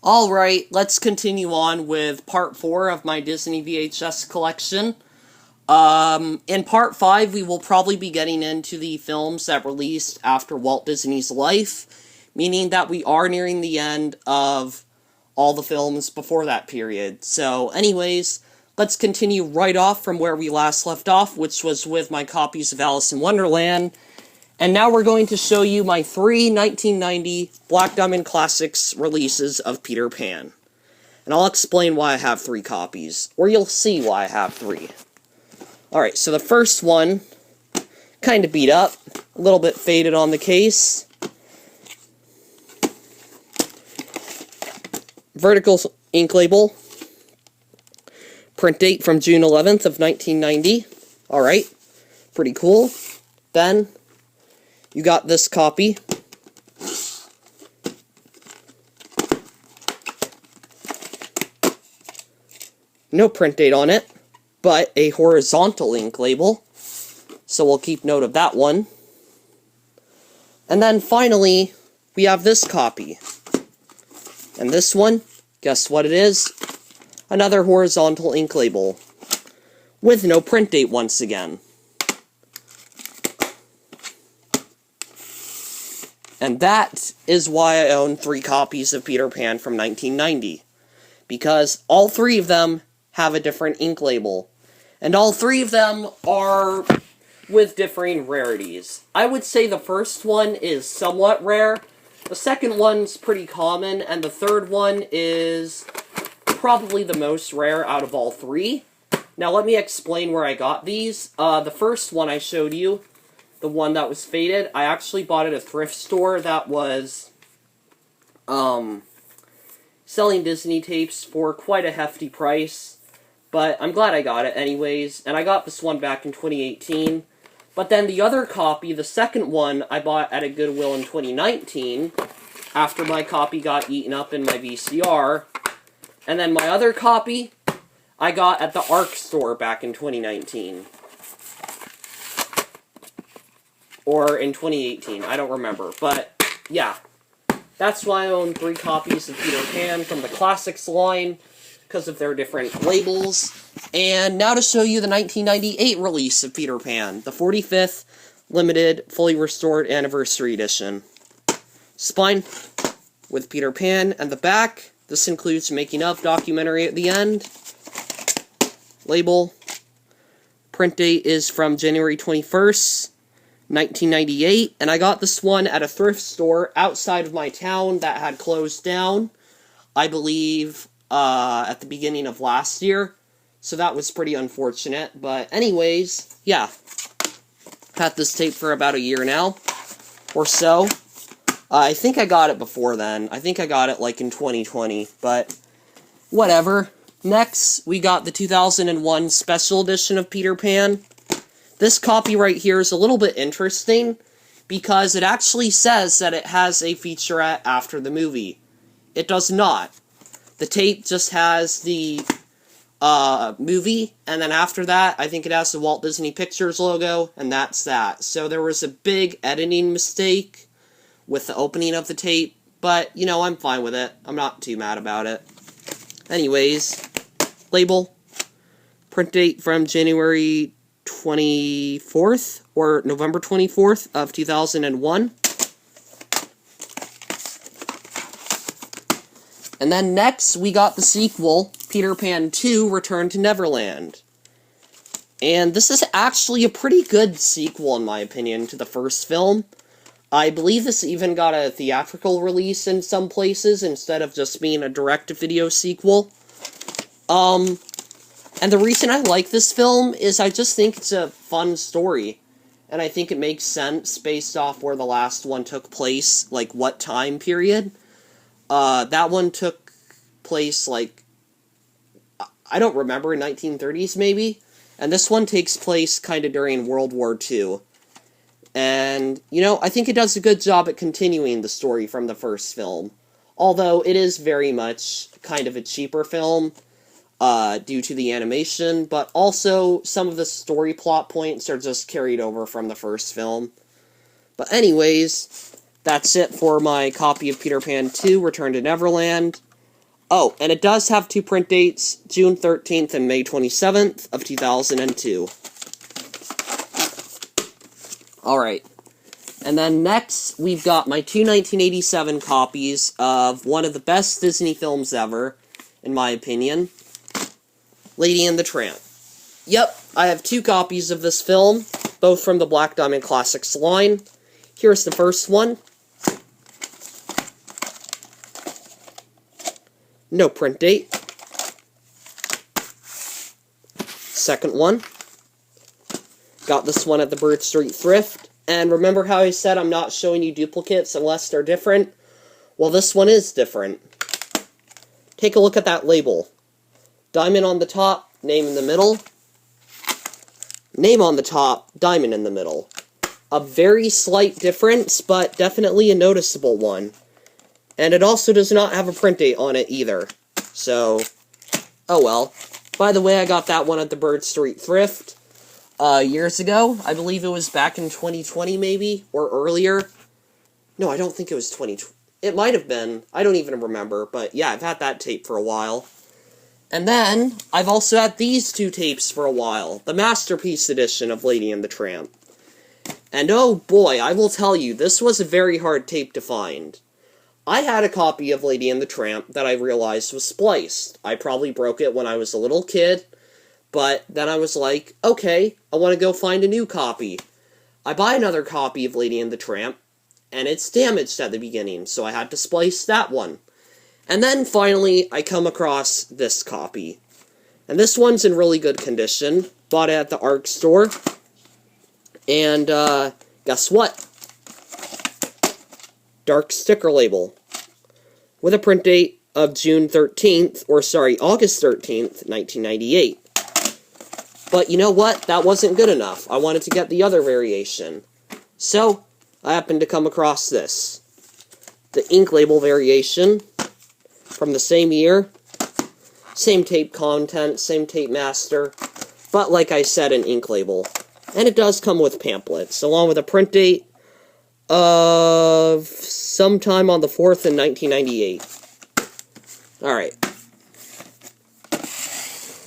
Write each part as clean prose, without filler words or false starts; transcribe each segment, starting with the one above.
Alright, let's continue on with part 4 of my Disney VHS collection. In part 5, we will probably be getting into the films that released after Walt Disney's life, meaning that we are nearing the end of all the films before that period. So, anyways, let's continue right off from where we last left off, which was with my copies of Alice in Wonderland. And now we're going to show you my 3 1990 Black Diamond Classics releases of Peter Pan. And I'll explain why I have 3 copies, or you'll see why I have 3. Alright, so the first one, kind of beat up, a little bit faded on the case. Vertical ink label. Print date from June 11th of 1990. Alright, pretty cool. Then you got this copy. No print date on it, but a horizontal ink label. So we'll keep note of that one. And then finally, we have this copy. And this one, guess what it is? Another horizontal ink label. With no print date once again. And that is why I own 3 copies of Peter Pan from 1990. Because all 3 of them have a different ink label. And all 3 of them are with differing rarities. I would say the first one is somewhat rare, the second one's pretty common, and the third one is probably the most rare out of all 3. Now let me explain where I got these. The first one I showed you, the one that was faded, I actually bought at a thrift store that was selling Disney tapes for quite a hefty price, but I'm glad I got it anyways, and I got this one back in 2018. But then the other copy, the second one, I bought at a Goodwill in 2019, after my copy got eaten up in my VCR, and then my other copy, I got at the ARC store back in 2019. Or in 2018, I don't remember. But, yeah. That's why I own 3 copies of Peter Pan from the Classics line, because of their different labels. And now to show you the 1998 release of Peter Pan, the 45th limited, fully restored anniversary edition. Spine with Peter Pan, and the back, this includes making of documentary at the end. Label. Print date is from January 21st. 1998, and I got this one at a thrift store outside of my town that had closed down, I believe, at the beginning of last year, so that was pretty unfortunate, but anyways, yeah, had this tape for about a year now, or so. I think I got it before then. I think I got it, like, in 2020, but whatever. Next, we got the 2001 special edition of Peter Pan. This copy right here is a little bit interesting, because it actually says that it has a featurette after the movie. It does not. The tape just has the movie, and then after that, I think it has the Walt Disney Pictures logo, and that's that. So there was a big editing mistake with the opening of the tape, but, you know, I'm fine with it. I'm not too mad about it. Anyways, label, print date from January 24th or November 24th of 2001. And then next we got the sequel, Peter Pan 2: Return to Neverland. And this is actually a pretty good sequel in my opinion to the first film. I believe this even got a theatrical release in some places instead of just being a direct-to-video sequel. And the reason I like this film is I just think it's a fun story. And I think it makes sense based off where the last one took place, like what time period. That one took place, like, I don't remember, in 1930s maybe? And this one takes place kind of during World War II. And, you know, I think it does a good job at continuing the story from the first film. Although it is very much kind of a cheaper film, due to the animation, but also some of the story plot points are just carried over from the first film. But anyways, that's it for my copy of Peter Pan 2: Return to Neverland. Oh, and it does have two print dates, June 13th and May 27th of 2002. Alright. And then next, we've got my two 1987 copies of one of the best Disney films ever, in my opinion, Lady and the Tramp. Yep, I have two copies of this film, both from the Black Diamond Classics line. Here's the first one. No print date. Second one. Got this one at the Bird Street Thrift. And remember how I said I'm not showing you duplicates unless they're different? Well, this one is different. Take a look at that label. Diamond on the top, name in the middle. Name on the top, diamond in the middle. A very slight difference, but definitely a noticeable one. And it also does not have a print date on it either. So, oh well. By the way, I got that one at the Bird Street Thrift years ago. I believe it was back in 2020 maybe, or earlier. No, I don't think it was 2020. It might have been. I don't even remember, but yeah, I've had that tape for a while. And then, I've also had these two tapes for a while. The Masterpiece Edition of Lady and the Tramp. And oh boy, I will tell you, this was a very hard tape to find. I had a copy of Lady and the Tramp that I realized was spliced. I probably broke it when I was a little kid, but then I was like, okay, I want to go find a new copy. I buy another copy of Lady and the Tramp, and it's damaged at the beginning, so I had to splice that one. And then, finally, I come across this copy. And this one's in really good condition. Bought it at the ARC store. And, guess what? Dark sticker label. With a print date of August 13th, 1998. But you know what? That wasn't good enough. I wanted to get the other variation. So, I happened to come across this. The ink label variation. From the same year, same tape content, same tape master, but like I said, an ink label. And it does come with pamphlets, along with a print date of sometime on the 4th in 1998. Alright.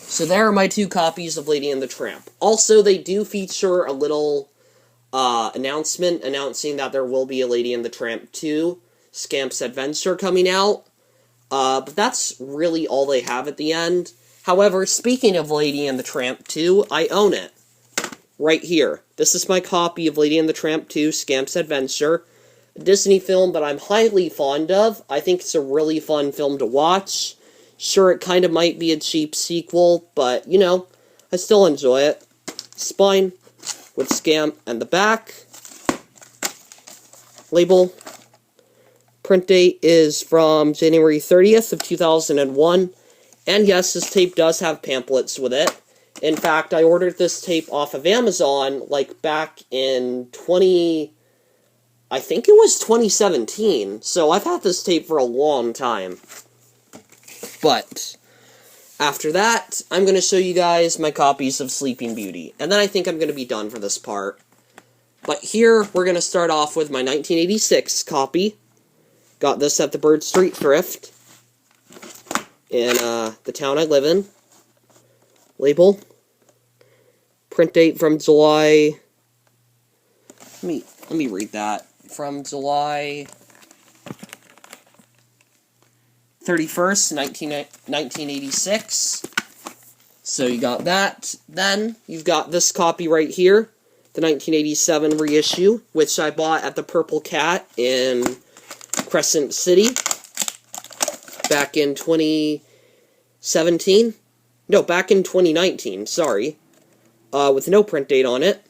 So there are my two copies of Lady and the Tramp. Also, they do feature a little announcement announcing that there will be a Lady and the Tramp 2 Scamp's Adventure coming out. But that's really all they have at the end. However, speaking of Lady and the Tramp 2, I own it. Right here. This is my copy of Lady and the Tramp 2, Scamp's Adventure. A Disney film that I'm highly fond of. I think it's a really fun film to watch. Sure, it kind of might be a cheap sequel, but, you know, I still enjoy it. Spine with Scamp and the back. Label. Print date is from January 30th of 2001, and yes, this tape does have pamphlets with it. In fact, I ordered this tape off of Amazon, like, back in I think it was 2017, so I've had this tape for a long time. But, after that, I'm going to show you guys my copies of Sleeping Beauty, and then I think I'm going to be done for this part. But here, we're going to start off with my 1986 copy. Got this at the Bird Street Thrift in the town I live in. Label. Print date from July. Let me read that. From July 31st, 1986. So you got that. Then you've got this copy right here, the 1987 reissue, which I bought at the Purple Cat in Crescent City back in 2017. No, back in 2019, sorry. With no print date on it.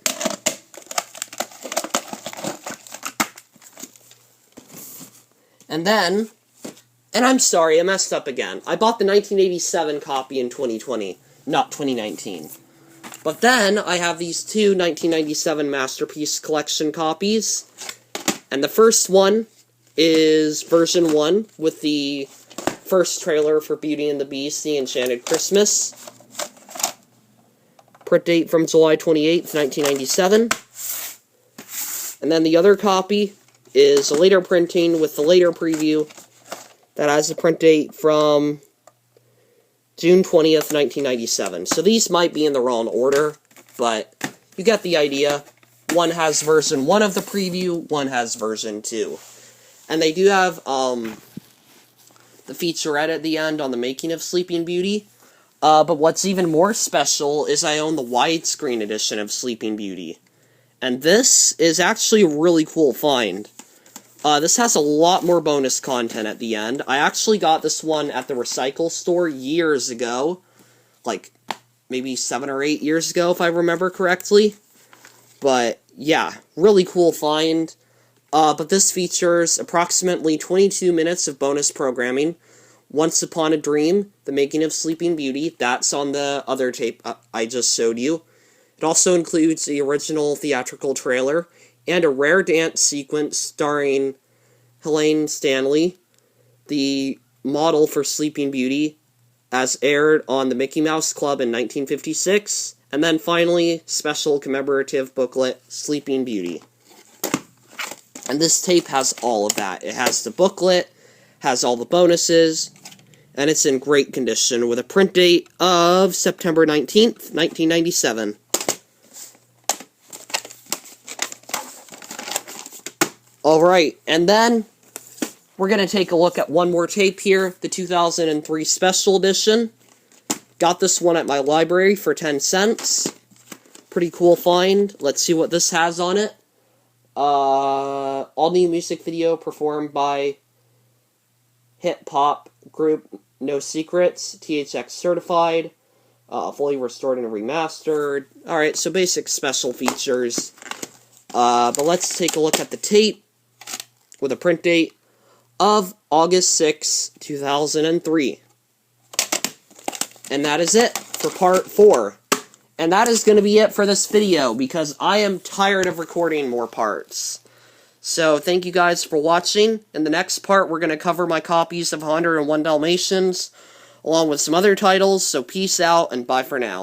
And then, and I'm sorry, I messed up again. I bought the 1987 copy in 2020, not 2019. But then, I have these two 1997 Masterpiece Collection copies. And the first one is version 1 with the first trailer for Beauty and the Beast, The Enchanted Christmas. Print date from July 28th, 1997. And then the other copy is a later printing with the later preview that has a print date from June 20th, 1997. So these might be in the wrong order, but you get the idea. One has version 1 of the preview, one has version 2. And they do have the featurette at the end on the making of Sleeping Beauty. But what's even more special is I own the widescreen edition of Sleeping Beauty. And this is actually a really cool find. This has a lot more bonus content at the end. I actually got this one at the recycle store years ago. Like, maybe 7 or 8 years ago, if I remember correctly. But, yeah, really cool find. But this features approximately 22 minutes of bonus programming. Once Upon a Dream, The Making of Sleeping Beauty, that's on the other tape I just showed you. It also includes the original theatrical trailer, and a rare dance sequence starring Helene Stanley, the model for Sleeping Beauty, as aired on the Mickey Mouse Club in 1956, and then finally, special commemorative booklet, Sleeping Beauty. And this tape has all of that. It has the booklet, has all the bonuses, and it's in great condition with a print date of September 19th, 1997. Alright, and then we're going to take a look at one more tape here, the 2003 Special Edition. Got this one at my library for 10 cents. Pretty cool find. Let's see what this has on it. All new music video performed by hip-hop group No Secrets, THX certified, fully restored and remastered. Alright, so basic special features. But let's take a look at the tape with a print date of August 6, 2003. And that is it for part 4. And that is going to be it for this video, because I am tired of recording more parts. So, thank you guys for watching. In the next part, we're going to cover my copies of 101 Dalmatians, along with some other titles, so peace out, and bye for now.